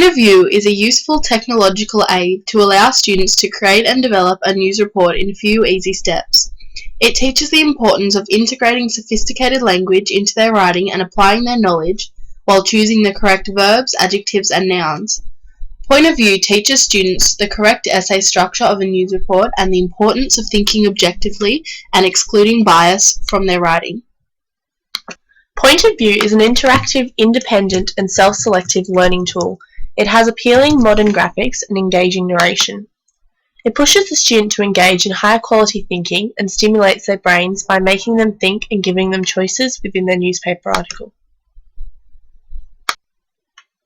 Point of view is a useful technological aid to allow students to create and develop a news report in a few easy steps. It teaches the importance of integrating sophisticated language into their writing and applying their knowledge while choosing the correct verbs, adjectives, and nouns. Point of view teaches students the correct essay structure of a news report and the importance of thinking objectively and excluding bias from their writing. Point of view is an interactive, independent, and self-selective learning tool. It has appealing modern graphics and engaging narration. It pushes the student to engage in higher quality thinking and stimulates their brains by making them think and giving them choices within their newspaper article.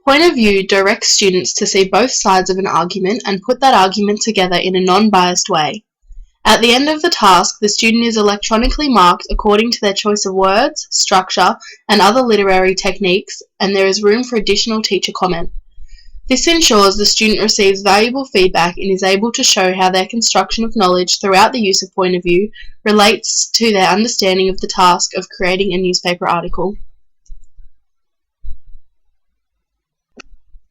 Point of view directs students to see both sides of an argument and put that argument together in a non-biased way. At the end of the task, the student is electronically marked according to their choice of words, structure, and other literary techniques, and there is room for additional teacher comment. This ensures the student receives valuable feedback and is able to show how their construction of knowledge throughout the use of point of view relates to their understanding of the task of creating a newspaper article.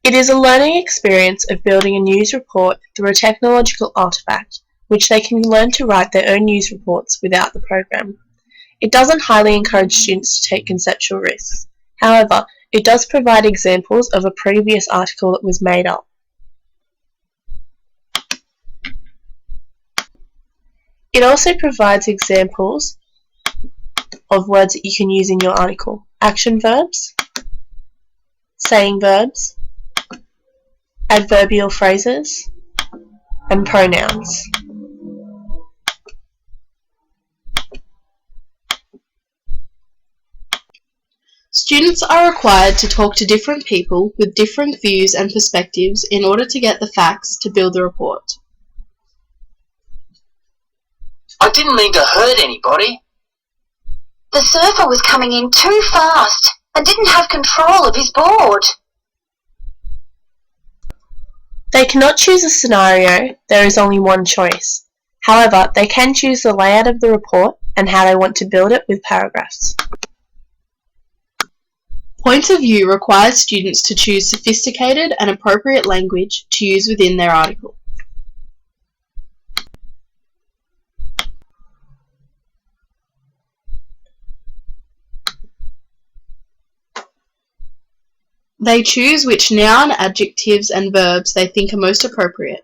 It is a learning experience of building a news report through a technological artifact, which they can learn to write their own news reports without the program. It doesn't highly encourage students to take conceptual risks. However, it does provide examples of a previous article that was made up. It also provides examples of words that you can use in your article. Action verbs, saying verbs, adverbial phrases, and pronouns. Students are required to talk to different people with different views and perspectives in order to get the facts to build the report. I didn't mean to hurt anybody. The surfer was coming in too fast and didn't have control of his board. They cannot choose a scenario, there is only one choice. However, they can choose the layout of the report and how they want to build it with paragraphs. Point of view requires students to choose sophisticated and appropriate language to use within their article. They choose which noun, adjectives, and verbs they think are most appropriate.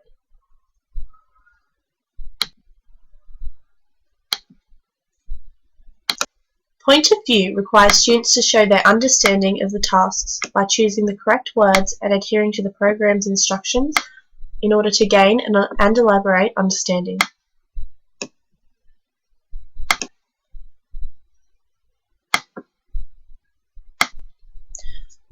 Point of view requires students to show their understanding of the tasks by choosing the correct words and adhering to the program's instructions in order to gain and elaborate understanding.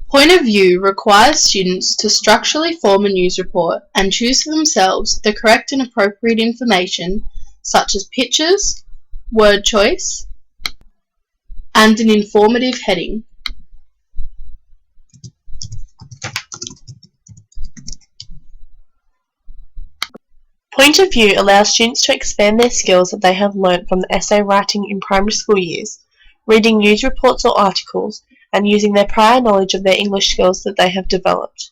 Point of view requires students to structurally form a news report and choose for themselves the correct and appropriate information such as pictures, word choice, and an informative heading. Point of view allows students to expand their skills that they have learnt from the essay writing in primary school years, reading news reports or articles, and using their prior knowledge of their English skills that they have developed.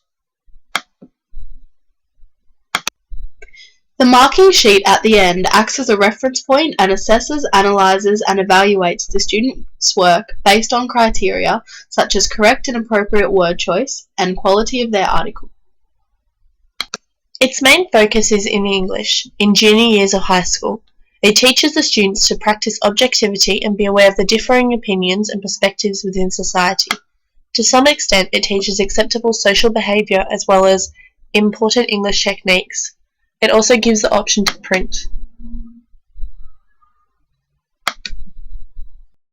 The marking sheet at the end acts as a reference point and assesses, analyses, and evaluates the student's work based on criteria such as correct and appropriate word choice and quality of their article. Its main focus is in English, in junior years of high school. It teaches the students to practice objectivity and be aware of the differing opinions and perspectives within society. To some extent, it teaches acceptable social behaviour as well as important English techniques. It also gives the option to print.